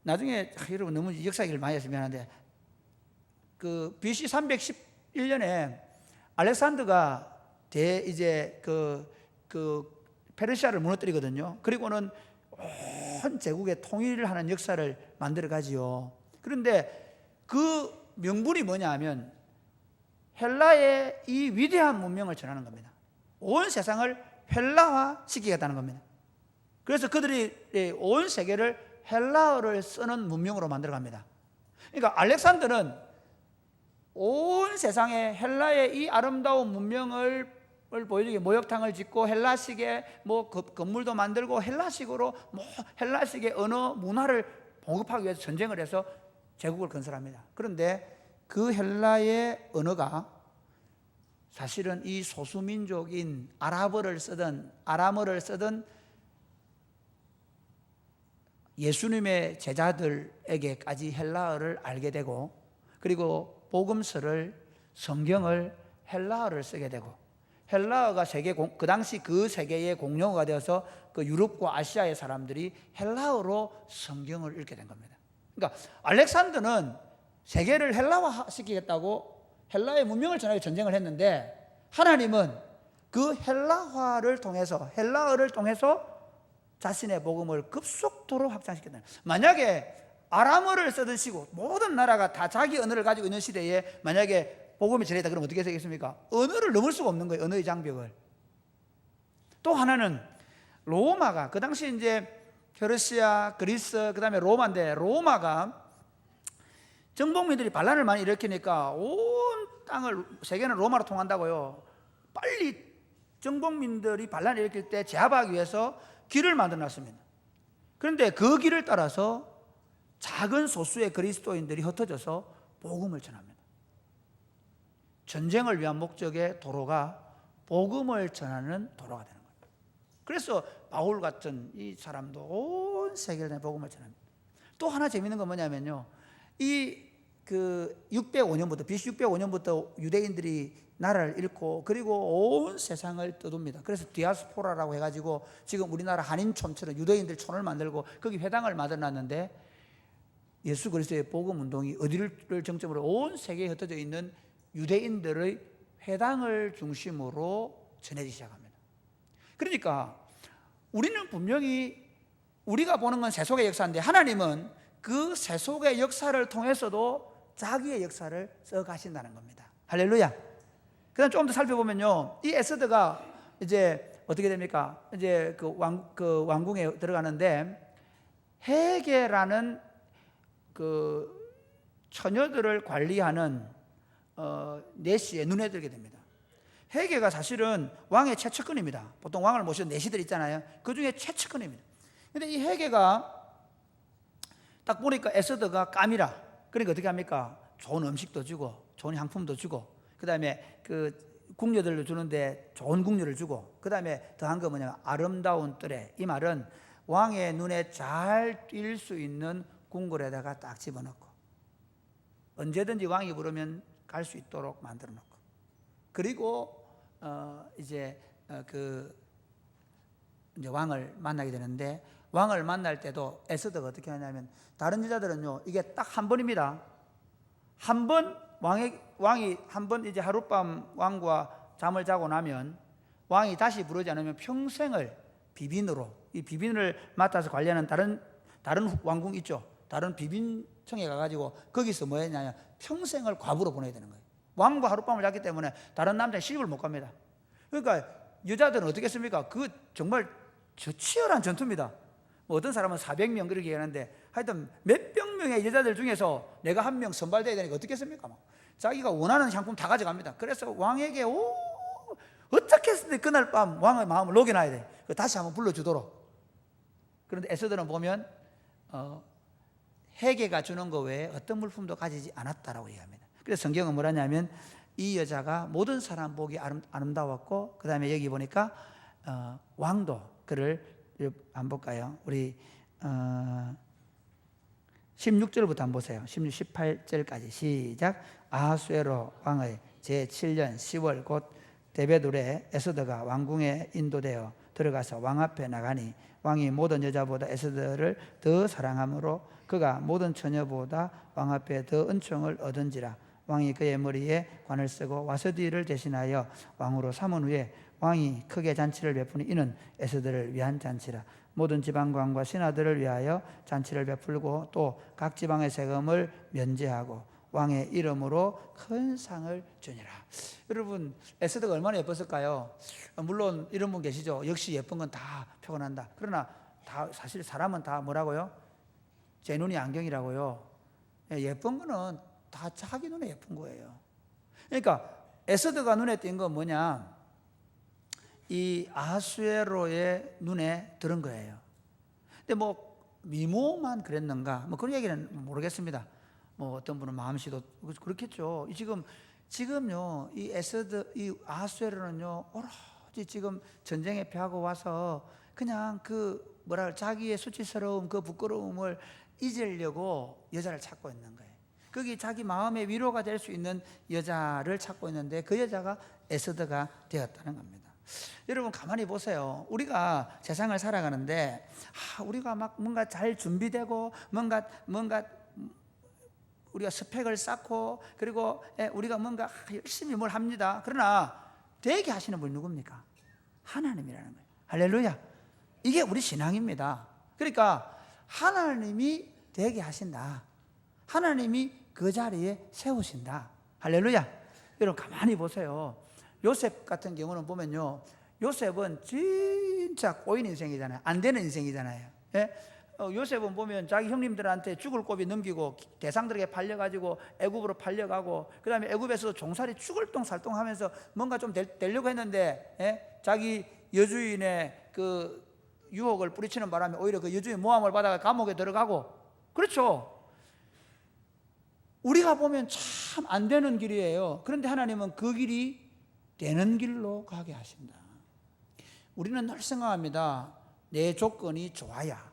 나중에 여러분 너무 역사 얘기를 많이 해서 미안한데, 그 BC 311년에 알렉산더가 이제 그 페르시아를 무너뜨리거든요. 그리고는 온 제국의 통일을 하는 역사를 만들어 가지요. 그런데 그 명분이 뭐냐 하면 헬라의 이 위대한 문명을 전하는 겁니다. 온 세상을 헬라화 시키겠다는 겁니다. 그래서 그들이 온 세계를 헬라어를 쓰는 문명으로 만들어 갑니다. 그러니까 알렉산더는 온 세상에 헬라의 이 아름다운 문명을 보여주기 목욕탕을 짓고 헬라식의 건물도 만들고 헬라식으로 헬라식의 언어 문화를 보급하기 위해서 전쟁을 해서 제국을 건설합니다. 그런데 그 헬라의 언어가 사실은 이 소수민족인 아람어를 쓰던 예수님의 제자들에게까지 헬라어를 알게 되고, 그리고 복음서를, 성경을 헬라어를 쓰게 되고, 헬라어가 그 당시 그 세계의 공용어가 되어서 그 유럽과 아시아의 사람들이 헬라어로 성경을 읽게 된 겁니다. 그러니까 알렉산더는 세계를 헬라화 시키겠다고 헬라의 문명을 전하기 전쟁을 했는데, 하나님은 그 헬라화를 통해서, 헬라어를 통해서 자신의 복음을 급속도로 확장시켰다. 만약에 아람어를 쓰던 시고 모든 나라가 다 자기 언어를 가지고 있는 시대에 만약에 복음이 전해졌다 그러면 어떻게 되겠습니까? 언어를 넘을 수가 없는 거예요. 언어의 장벽을. 또 하나는 로마가 그 당시 이제 페르시아, 그리스, 그 다음에 로마인데, 로마가 정복민들이 반란을 많이 일으키니까 온 땅을, 세계는 로마로 통한다고요. 빨리 정복민들이 반란을 일으킬 때 제압하기 위해서 길을 만들어놨습니다. 그런데 그 길을 따라서 작은 소수의 그리스도인들이 흩어져서 복음을 전합니다. 전쟁을 위한 목적의 도로가 복음을 전하는 도로가 되는 겁니다. 그래서 바울 같은 이 사람도 온 세계를 복음을 전합니다. 또 하나 재밌는 건 뭐냐면요, 그 605년부터 BC 605년부터 유대인들이 나라를 잃고 그리고 온 세상을 떠돕니다. 그래서 디아스포라라고 해가지고 지금 우리나라 한인촌처럼 유대인들 촌을 만들고 거기 회당을 만들어놨는데, 예수 그리스도의 복음 운동이 어디를 정점으로 온 세계에 흩어져 있는 유대인들의 회당을 중심으로 전해지기 시작합니다. 그러니까 우리는 분명히 우리가 보는 건 세속의 역사인데, 하나님은 그 세속의 역사를 통해서도 자기의 역사를 써 가신다는 겁니다. 할렐루야. 그다음 조금 더 살펴보면요, 이 에스더가 이제 어떻게 됩니까? 이제 그 왕궁에 들어가는데 헤게라는 그 처녀들을 관리하는 내시에 눈에 들게 됩니다. 헤게가 사실은 왕의 최측근입니다. 보통 왕을 모시는 내시들 있잖아요. 그 중에 최측근입니다. 근데 이 헤게가 딱 보니까 에스더가 까미라. 그러니까 어떻게 합니까? 좋은 음식도 주고 좋은 향품도 주고, 그 다음에 그 궁녀들로 주는데 좋은 궁녀를 주고, 그 다음에 더한 거 뭐냐면 아름다운 뜰에, 이 말은 왕의 눈에 잘 띌 수 있는 궁궐에다가 딱 집어넣고 언제든지 왕이 부르면 갈 수 있도록 만들어 놓고, 그리고 이제 왕을 만나게 되는데, 왕을 만날 때도 에스더가 어떻게 하냐면, 다른 여자들은요 이게 딱 한 번입니다. 한 번 왕이 한 번 이제 하룻밤 왕과 잠을 자고 나면 왕이 다시 부르지 않으면 평생을 비빈으로, 이 비빈을 맡아서 관리하는 다른 왕궁 있죠. 다른 비빈청에 가가지고 거기서 뭐 했냐면 평생을 과부로 보내야 되는 거예요. 왕과 하룻밤을 잤기 때문에 다른 남자는 시집을 못 갑니다. 그러니까 여자들은 어떻게 했습니까? 그 정말 치열한 전투입니다. 뭐 어떤 사람은 400명 그렇게 얘기하는데, 하여튼 몇백 명의 여자들 중에서 내가 한 명 선발돼야 되니까 어떻게 했습니까? 자기가 원하는 향품 다 가져갑니다. 그래서 왕에게 어떻게 했을 그날 밤 왕의 마음을 녹여놔야 돼. 다시 한번 불러주도록. 그런데 에스더는 보면 헤게가 주는 것 외에 어떤 물품도 가지지 않았다라고 얘기합니다. 그래서 성경은 뭐라냐면, 이 여자가 모든 사람 보기 아름다웠고, 그 다음에 여기 보니까 왕도 그를 한번 볼까요? 우리 16절부터 한번 보세요. 16, 18절까지 시작. 아하수에로 왕의 제7년 10월 곧 데베둘에 에스더가 왕궁에 인도되어 들어가서 왕 앞에 나가니, 왕이 모든 여자보다 에스더를 더 사랑하므로 그가 모든 처녀보다 왕 앞에 더 은총을 얻은지라. 왕이 그의 머리에 관을 쓰고 와서디를 대신하여 왕으로 삼은 후에 왕이 크게 잔치를 베푸니 이는 에스더를 위한 잔치라. 모든 지방관과 신하들을 위하여 잔치를 베풀고 또 각 지방의 세금을 면제하고 왕의 이름으로 큰 상을 주니라. 여러분, 에스더가 얼마나 예뻤을까요? 물론 이런 분 계시죠. 역시 예쁜 건 다 표현한다. 그러나 다 사실 사람은 다 뭐라고요? 제 눈이 안경이라고요. 예쁜 거는 다 자기 눈에 예쁜 거예요. 그러니까 에스더가 눈에 띈 건 뭐냐? 이 아하수에로의 눈에 들은 거예요. 근데 뭐 미모만 그랬는가? 뭐 그런 얘기는 모르겠습니다. 뭐 어떤 분은 마음씨도 그렇겠죠. 지금요 이 이 아하수에로는요 오로지 지금 전쟁에 패하고 와서 그냥 자기의 수치스러움, 그 부끄러움을 잊으려고 여자를 찾고 있는 거예요. 거기 자기 마음의 위로가 될 수 있는 여자를 찾고 있는데, 그 여자가 에스더가 되었다는 겁니다. 여러분 가만히 보세요. 우리가 세상을 살아가는데 우리가 막 뭔가 잘 준비되고 뭔가 우리가 스펙을 쌓고, 그리고 우리가 뭔가 열심히 뭘 합니다. 그러나 되게 하시는 분이 누굽니까? 하나님이라는 거예요. 할렐루야. 이게 우리 신앙입니다. 그러니까 하나님이 되게 하신다. 하나님이 그 자리에 세우신다. 할렐루야. 여러분 가만히 보세요. 요셉 같은 경우는 보면요, 요셉은 진짜 꼬인 인생이잖아요. 안 되는 인생이잖아요. 예? 요셉은 보면 자기 형님들한테 죽을 고비 넘기고 대상들에게 팔려가지고 애굽으로 팔려가고, 그 다음에 애굽에서 종살이 죽을 똥살똥하면서 뭔가 좀 되려고 했는데, 예? 자기 여주인의 그 유혹을 뿌리치는 바람에 오히려 그 여주인 모함을 받아가 감옥에 들어가고. 그렇죠. 우리가 보면 참 안 되는 길이에요. 그런데 하나님은 그 길이 되는 길로 가게 하신다. 우리는 늘 생각합니다. 내 조건이 좋아야.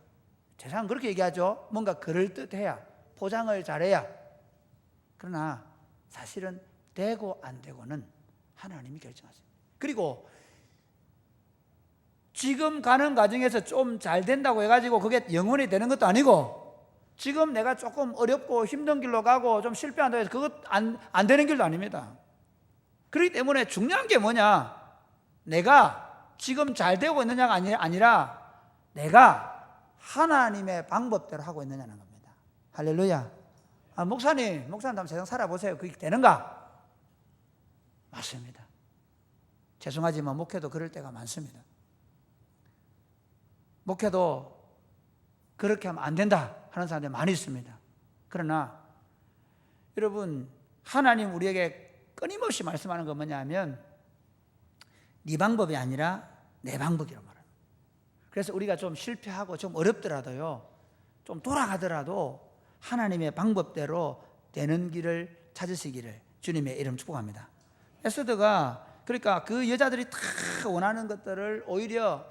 세상은 그렇게 얘기하죠. 뭔가 그럴듯해야, 포장을 잘해야. 그러나 사실은 되고 안 되고는 하나님이 결정하십니다. 그리고 지금 가는 과정에서 좀 잘 된다고 해가지고 그게 영원히 되는 것도 아니고, 지금 내가 조금 어렵고 힘든 길로 가고 좀 실패한다고 해서 그것 안 되는 길도 아닙니다. 그렇기 때문에 중요한 게 뭐냐? 내가 지금 잘 되고 있느냐가 아니라 내가 하나님의 방법대로 하고 있느냐는 겁니다. 할렐루야. 목사님 한번 세상 살아보세요. 그게 되는가? 맞습니다. 죄송하지만 목회도 그럴 때가 많습니다. 목회도 그렇게 하면 안 된다 하는 사람들이 많이 있습니다. 그러나 여러분, 하나님 우리에게 끊임없이 말씀하는 건 뭐냐면 네 방법이 아니라 내 방법이라고 말합니다. 그래서 우리가 좀 실패하고 좀 어렵더라도요, 좀 돌아가더라도 하나님의 방법대로 되는 길을 찾으시기를 주님의 이름 축복합니다. 에스더가 그러니까 그 여자들이 다 원하는 것들을 오히려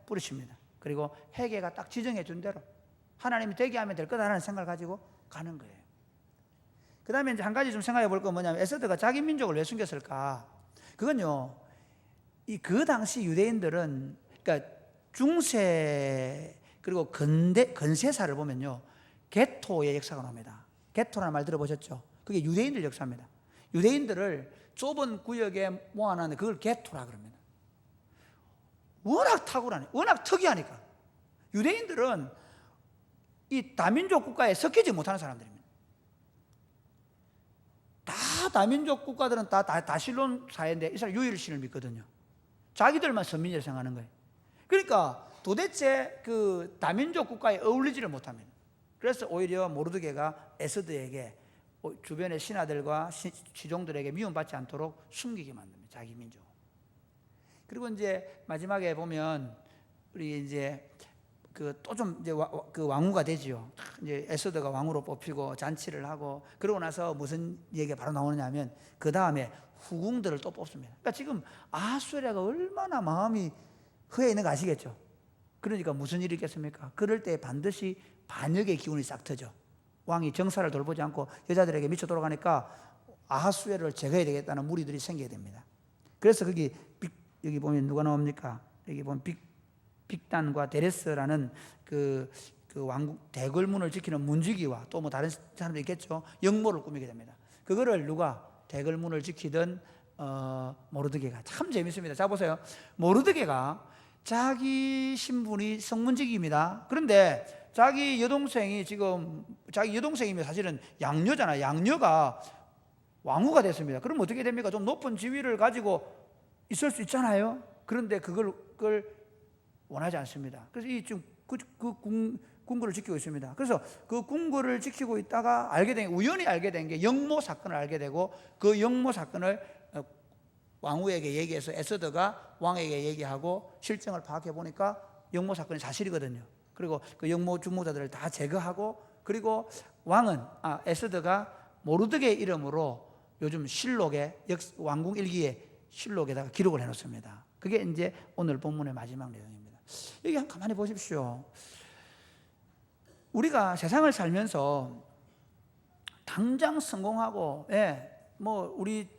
뿌리십니다. 그리고 회개가 딱 지정해 준 대로 하나님이 되게 하면 될 거다라는 생각을 가지고 가는 거예요. 그 다음에 이제 한 가지 좀 생각해 볼 건 뭐냐면, 에스더가 자기 민족을 왜 숨겼을까? 그건요, 그 당시 유대인들은, 그러니까 중세 그리고 근세사를 보면요, 게토의 역사가 나옵니다. 게토라는 말 들어보셨죠? 그게 유대인들 역사입니다. 유대인들을 좁은 구역에 모아놨는데 그걸 게토라 그럽니다. 워낙 탁월하네, 워낙 특이하니까. 유대인들은 이 다민족 국가에 섞이지 못하는 사람들입니다. 다 다민족 국가들은 다 다실론 사회인데 이스라엘 유일신을 믿거든요. 자기들만 선민이라고 생각하는 거예요. 그러니까 도대체 그 다민족 국가에 어울리지를 못합니다. 그래서 오히려 모르드게가 에스더에게 주변의 신하들과 시종들에게 미움받지 않도록 숨기게 만듭니다. 자기 민족. 그리고 이제 마지막에 보면 우리 이제 또 좀 이제 그 왕후가 되지요. 이제 에스더가 왕후로 뽑히고 잔치를 하고, 그러고 나서 무슨 얘기가 바로 나오느냐면 그 다음에 후궁들을 또 뽑습니다. 그러니까 지금 아하수에라가 얼마나 마음이 허해 있는 거 아시겠죠? 그러니까 무슨 일이 있겠습니까? 그럴 때 반드시 반역의 기운이 싹 트죠. 왕이 정사를 돌보지 않고 여자들에게 미쳐 돌아가니까 아하수에를 제거해야 되겠다는 무리들이 생겨야 됩니다. 그래서 여기 보면 누가 나옵니까? 여기 보면 빅단과 데레스라는 그 왕국 대궐문을 지키는 문지기와 또 뭐 다른 사람도 있겠죠. 영모를 꾸미게 됩니다. 그거를 누가 대궐문을 지키던 모르드게가. 참 재밌습니다. 자 보세요. 모르드게가 자기 신분이 성문직입니다. 그런데 자기 여동생이면 사실은 양녀잖아. 양녀가 왕후가 됐습니다. 그럼 어떻게 됩니까? 좀 높은 지위를 가지고 있을 수 있잖아요. 그런데 그걸 원하지 않습니다. 그래서 이 지금 그 궁궐을 지키고 있습니다. 그래서 그 궁궐을 지키고 있다가 우연히 알게 된 게 영모 사건을 알게 되고, 그 영모 사건을 왕후에게 얘기해서 에스더가 왕에게 얘기하고 실정을 파악해 보니까 영모 사건이 사실이거든요. 그리고 그 영모 주모자들을 다 제거하고, 그리고 에스더가 모르드게 이름으로 요즘 실록에 왕궁 일기에 실록에다가 기록을 해놓습니다. 그게 이제 오늘 본문의 마지막 내용입니다. 여기 한번 가만히 보십시오. 우리가 세상을 살면서 당장 성공하고, 우리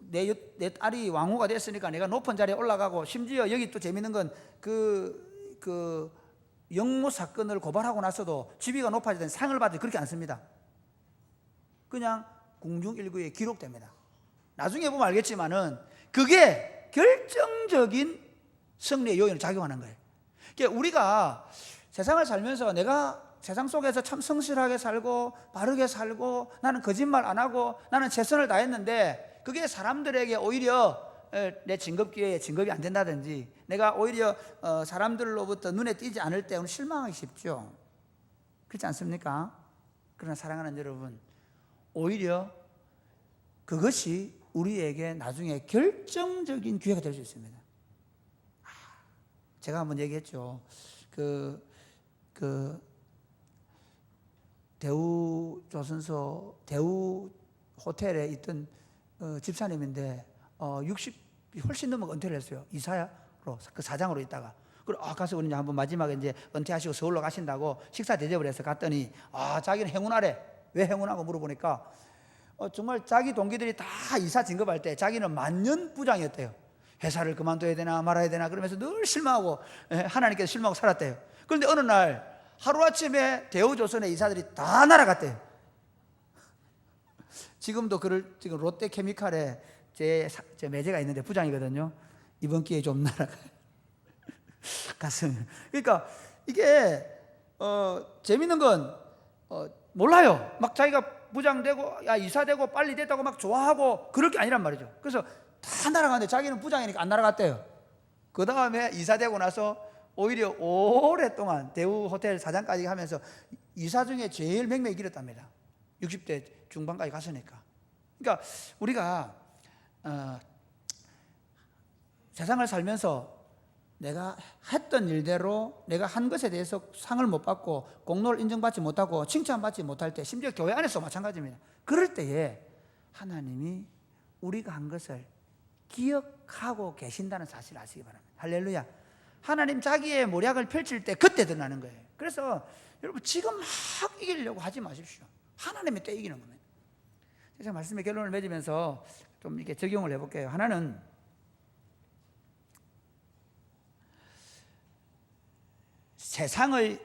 내 딸이 왕후가 됐으니까 내가 높은 자리에 올라가고, 심지어 여기 또 재밌는 건 그 영모 사건을 고발하고 나서도 지위가 높아지던 상을 받지 그렇게 않습니다. 그냥 궁중일구에 기록됩니다. 나중에 보면 알겠지만은 그게 결정적인 승리의 요인을 작용하는 거예요. 그러니까 우리가 세상을 살면서 내가 세상 속에서 참 성실하게 살고 바르게 살고 나는 거짓말 안 하고 나는 최선을 다했는데, 그게 사람들에게 오히려 내 진급기회에 진급이 안 된다든지 내가 오히려 사람들로부터 눈에 띄지 않을 때 실망하기 쉽죠. 그렇지 않습니까? 그러나 사랑하는 여러분, 오히려 그것이 우리에게 나중에 결정적인 기회가 될 수 있습니다. 제가 한번 얘기했죠. 대우조선소 대우 호텔에 있던 집사님인데 60이 훨씬 넘어 은퇴를 했어요. 이사로 그 사장으로 있다가 그리고 가서 우리 한번 마지막에 이제 은퇴하시고 서울로 가신다고 식사 대접을 해서 갔더니 자기는 행운하래. 왜 행운하고 물어보니까 정말 자기 동기들이 다 이사 진급할 때 자기는 만년 부장이었대요. 회사를 그만둬야 되나 말아야 되나 그러면서 늘 실망하고 하나님께서 실망하고 살았대요. 그런데 어느 날 하루아침에 대우조선의 이사들이 다 날아갔대요. 지금도 지금 롯데케미칼에 제 매제가 있는데 부장이거든요. 이번 기회에 좀 날아가요. 가슴. 그러니까 이게 재밌는 건 몰라요. 막 자기가 부장되고 야 이사되고 빨리 됐다고 막 좋아하고 그럴 게 아니란 말이죠. 그래서 다 날아가는데 자기는 부장이니까 안 날아갔대요. 그 다음에 이사되고 나서 오히려 오랫동안 대우 호텔 사장까지 하면서 이사 중에 제일 맹맥이 길었답니다. 60대 중반까지 갔으니까. 그러니까 우리가 세상을 살면서 내가 했던 일대로 내가 한 것에 대해서 상을 못 받고 공로를 인정받지 못하고 칭찬받지 못할 때, 심지어 교회 안에서 마찬가지입니다. 그럴 때에 하나님이 우리가 한 것을 기억하고 계신다는 사실을 아시기 바랍니다. 할렐루야. 하나님 자기의 모략을 펼칠 때 그때 드러나는 거예요. 그래서 여러분 지금 막 이기려고 하지 마십시오. 하나님이 때 이기는 겁니다. 제가 말씀의 결론을 맺으면서 좀 이렇게 적용을 해볼게요. 하나는 세상의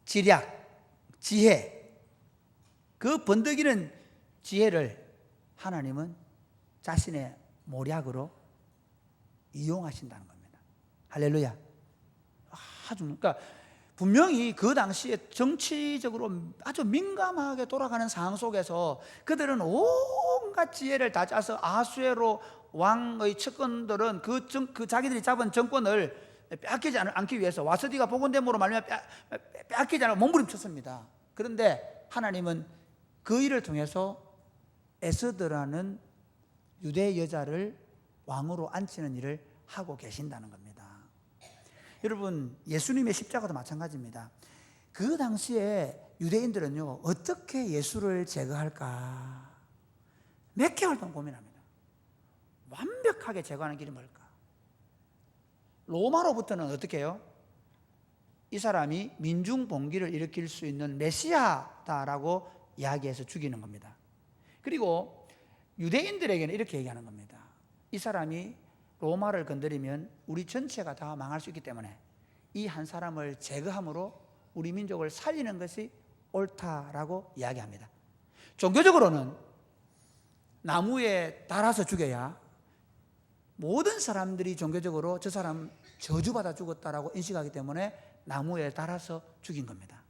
지략, 지혜, 그 번득이는 지혜를 하나님은 자신의 모략으로 이용하신다는 겁니다. 할렐루야. 그러니까 분명히 그 당시에 정치적으로 아주 민감하게 돌아가는 상황 속에서 그들은 온갖 지혜를 다 짜서 아하수에로 왕의 측근들은 그 자기들이 잡은 정권을 빼앗기지 않기 위해서 와스디가 복원됨으로 말미암아 빼앗기지 않고 몸부림쳤습니다. 그런데 하나님은 그 일을 통해서 에스더라는 유대 여자를 왕으로 앉히는 일을 하고 계신다는 겁니다. 여러분, 예수님의 십자가도 마찬가지입니다. 그 당시에 유대인들은요, 어떻게 예수를 제거할까 몇 개월 동안 고민합니다. 완벽하게 제거하는 길이 뭘까? 로마로부터는 어떻게 해요? 이 사람이 민중 봉기를 일으킬 수 있는 메시아다라고 이야기해서 죽이는 겁니다. 그리고 유대인들에게는 이렇게 얘기하는 겁니다. 이 사람이 로마를 건드리면 우리 전체가 다 망할 수 있기 때문에 이 한 사람을 제거함으로 우리 민족을 살리는 것이 옳다라고 이야기합니다. 종교적으로는 나무에 달아서 죽여야 모든 사람들이 종교적으로 저 사람 저주받아 죽었다라고 인식하기 때문에 나무에 달아서 죽인 겁니다.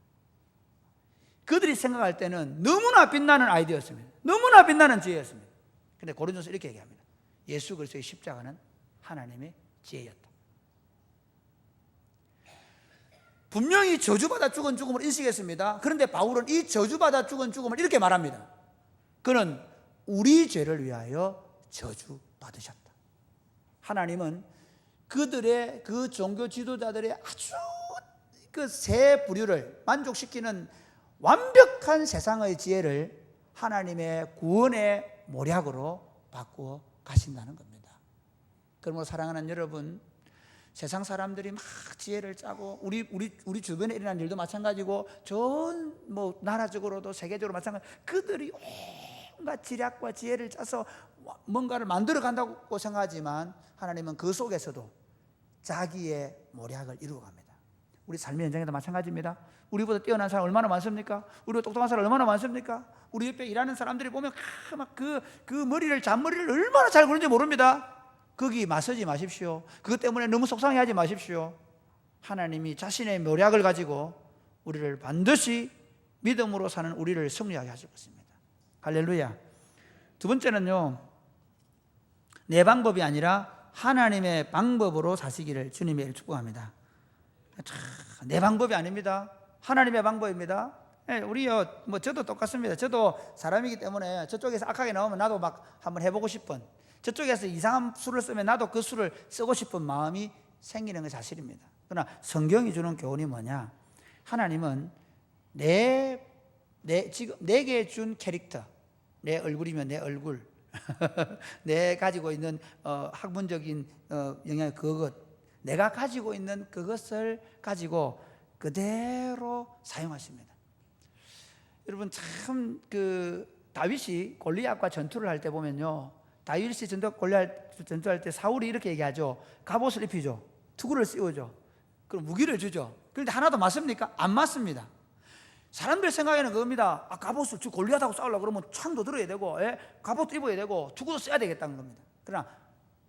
그들이 생각할 때는 너무나 빛나는 아이디어였습니다. 너무나 빛나는 지혜였습니다. 그런데 고린도서 이렇게 얘기합니다. 예수 그리스도의 십자가는 하나님의 지혜였다. 분명히 저주받아 죽은 죽음을 인식했습니다. 그런데 바울은 이 저주받아 죽은 죽음을 이렇게 말합니다. 그는 우리 죄를 위하여 저주받으셨다. 하나님은 그들의 그 종교 지도자들의 아주 그 세 부류를 만족시키는 완벽한 세상의 지혜를 하나님의 구원의 모략으로 바꾸어 가신다는 겁니다. 그러므로 사랑하는 여러분, 세상 사람들이 막 지혜를 짜고 우리 주변에 일어난 일도 마찬가지고 전 나라적으로도 세계적으로 마찬가지, 그들이 온갖 지략과 지혜를 짜서 뭔가를 만들어 간다고 생각하지만 하나님은 그 속에서도 자기의 모략을 이루어갑니다. 우리 삶의 현장에도 마찬가지입니다. 우리보다 뛰어난 사람 얼마나 많습니까? 우리보다 똑똑한 사람 얼마나 많습니까? 우리 옆에 일하는 사람들이 보면 막 그 머리를 잔머리를 얼마나 잘 굴는지 모릅니다. 거기 맞서지 마십시오. 그것 때문에 너무 속상해하지 마십시오. 하나님이 자신의 모략을 가지고 우리를 반드시 믿음으로 사는 우리를 승리하게 하실 것입니다. 할렐루야. 두 번째는요, 내 방법이 아니라 하나님의 방법으로 사시기를 주님의 축복합니다. 내 방법이 아닙니다. 하나님의 방법입니다. 우리요, 저도 똑같습니다. 저도 사람이기 때문에 저쪽에서 악하게 나오면 나도 막 한번 해보고 싶은, 저쪽에서 이상한 수를 쓰면 나도 그 수를 쓰고 싶은 마음이 생기는 게 사실입니다. 그러나 성경이 주는 교훈이 뭐냐? 하나님은 지금 내게 준 캐릭터, 내 얼굴이면 내 얼굴, 내 가지고 있는 학문적인 영향, 그것, 내가 가지고 있는 그것을 가지고 그대로 사용하십니다. 여러분, 참 다윗이 골리앗과 전투를 할 때 보면요, 다윗이 골리앗 전투할 때 사울이 이렇게 얘기하죠. 갑옷을 입히죠. 투구를 씌우죠. 그럼 무기를 주죠. 그런데 하나도 맞습니까? 안 맞습니다. 사람들 생각에는 그겁니다. 갑옷을 골리앗하고 싸우려고 그러면 창도 들어야 되고, 갑옷도 입어야 되고, 투구도 써야 되겠다는 겁니다. 그러나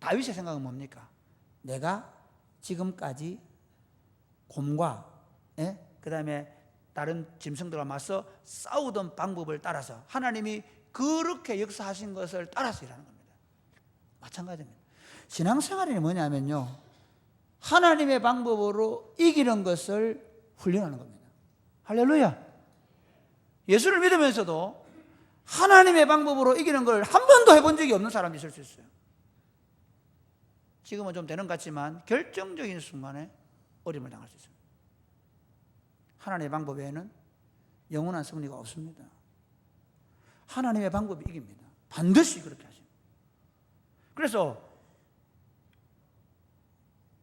다윗의 생각은 뭡니까? 내가 지금까지 곰과 그 다음에 다른 짐승들과 맞서 싸우던 방법을 따라서 하나님이 그렇게 역사하신 것을 따라서 일하는 겁니다. 마찬가지입니다. 신앙생활이 뭐냐면요, 하나님의 방법으로 이기는 것을 훈련하는 겁니다. 할렐루야. 예수를 믿으면서도 하나님의 방법으로 이기는 걸 한 번도 해본 적이 없는 사람이 있을 수 있어요. 지금은 좀 되는 것 같지만 결정적인 순간에 어려움을 당할 수 있습니다. 하나님의 방법 외에는 영원한 승리가 없습니다. 하나님의 방법이 이깁니다. 반드시 그렇게 하십니다. 그래서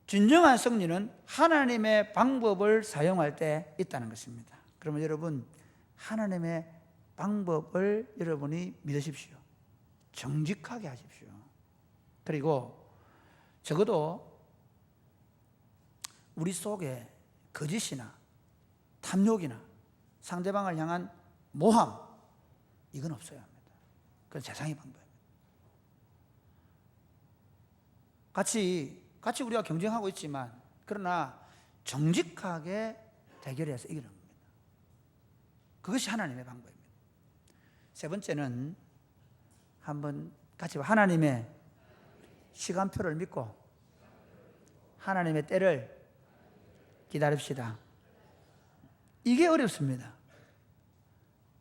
진정한 승리는 하나님의 방법을 사용할 때 있다는 것입니다. 그러면 여러분, 하나님의 방법을 여러분이 믿으십시오. 정직하게 하십시오. 그리고 적어도 우리 속에 거짓이나 탐욕이나 상대방을 향한 모함, 이건 없어야 합니다. 그건 세상의 방법입니다. 같이 우리가 경쟁하고 있지만 그러나 정직하게 대결해서 이기는 겁니다. 그것이 하나님의 방법입니다. 세 번째는 한번 같이 하나님의 시간표를 믿고 하나님의 때를 기다립시다. 이게 어렵습니다.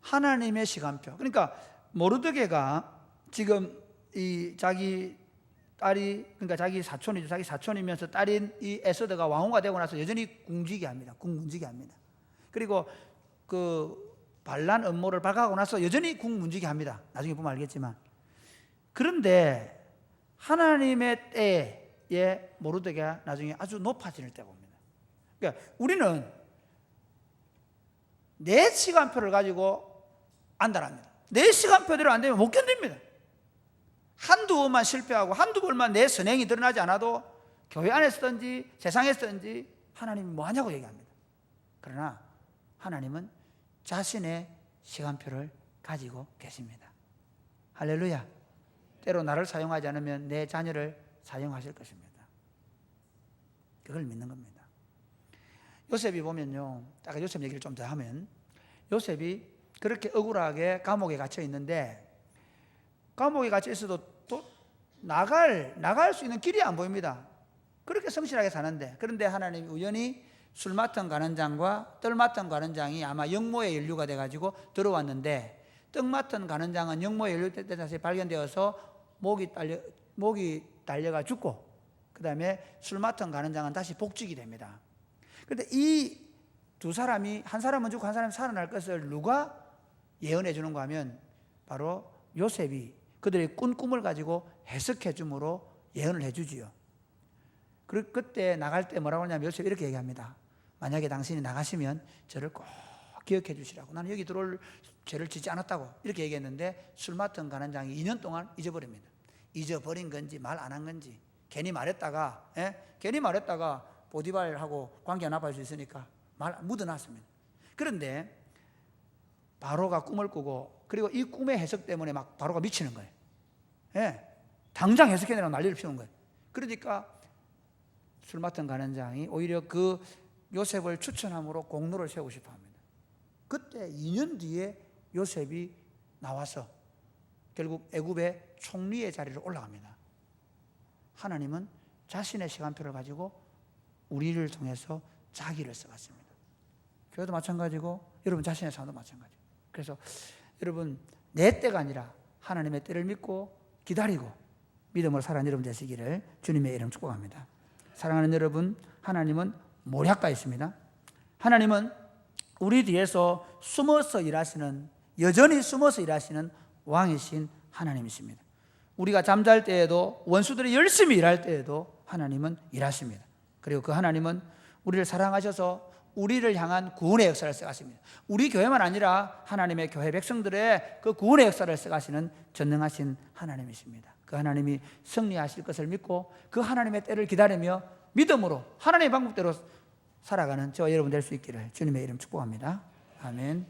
하나님의 시간표. 그러니까 모르드게가 지금 이 자기 딸이, 그러니까 자기 사촌이죠. 자기 사촌이면서 딸인 이 에스더가 왕후가 되고 나서 여전히 궁지게 합니다. 궁문지게 합니다. 그리고 그 반란 음모를 발각하고 나서 여전히 궁문지게 합니다. 나중에 보면 알겠지만. 그런데 하나님의 때에 모르드게가 나중에 아주 높아질 때 봅니다. 그러니까 우리는 내 시간표를 가지고 안달합니다. 내 시간표대로 안 되면 못 견딥니다. 한두 번만 실패하고 한두 번만 내 선행이 드러나지 않아도 교회 안에서든지 세상에서든지 하나님이 뭐하냐고 얘기합니다. 그러나 하나님은 자신의 시간표를 가지고 계십니다. 할렐루야. 때로 나를 사용하지 않으면 내 자녀를 사용하실 것입니다. 그걸 믿는 겁니다. 요셉이 보면요, 아까 요셉 얘기를 좀 더 하면, 요셉이 그렇게 억울하게 감옥에 갇혀 있는데 감옥에 갇혀 있어도 또 나갈 수 있는 길이 안 보입니다. 그렇게 성실하게 사는데, 그런데 하나님이 우연히 술 맡은 간원장과 떡 맡은 간원장이 아마 영모의 연류가 돼가지고 들어왔는데, 떡 맡은 간원장은 영모의 연류 때 다시 발견되어서 목이 달려가 죽고, 그 다음에 술 맡은 간원장은 다시 복직이 됩니다. 그런데 이 두 사람이, 한 사람은 죽고 한 사람은 살아날 것을 누가 예언해 주는가 하면 바로 요셉이 그들의 꾼 꿈을 가지고 해석해 줌으로 예언을 해 주지요. 그리고 그때 나갈 때 뭐라고 하냐면 요셉이 이렇게 얘기합니다. 만약에 당신이 나가시면 저를 꼭 기억해 주시라고. 나는 여기 들어올 죄를 짓지 않았다고 이렇게 얘기했는데, 술 맡은 간원장이 2년 동안 잊어버립니다. 잊어버린 건지 말 안 한 건지, 괜히 말했다가 보디발하고 관계가 나빠질 수 있으니까 말 묻어놨습니다. 그런데 바로가 꿈을 꾸고, 그리고 이 꿈의 해석 때문에 막 바로가 미치는 거예요. 당장 해석해내라고 난리를 피우는 거예요. 그러니까 술 맡은 간원장이 오히려 그 요셉을 추천함으로 공로를 세우고 싶어 합니다. 그때 2년 뒤에 요셉이 나와서 결국 애굽의 총리의 자리로 올라갑니다. 하나님은 자신의 시간표를 가지고 우리를 통해서 자기를 써갔습니다. 교회도 마찬가지고 여러분 자신의 삶도 마찬가지고. 그래서 여러분, 내 때가 아니라 하나님의 때를 믿고 기다리고 믿음으로 살아가는 여러분 되시기를 주님의 이름 축복합니다. 사랑하는 여러분, 하나님은 모략가 있습니다. 하나님은 우리 뒤에서 숨어서 일하시는, 여전히 숨어서 일하시는 왕이신 하나님이십니다. 우리가 잠잘 때에도, 원수들이 열심히 일할 때에도 하나님은 일하십니다. 그리고 그 하나님은 우리를 사랑하셔서 우리를 향한 구원의 역사를 써가십니다. 우리 교회만 아니라 하나님의 교회 백성들의 그 구원의 역사를 써가시는 전능하신 하나님이십니다. 그 하나님이 승리하실 것을 믿고 그 하나님의 때를 기다리며 믿음으로 하나님의 방법대로 살아가는 저와 여러분 될 수 있기를 주님의 이름 축복합니다. 아멘.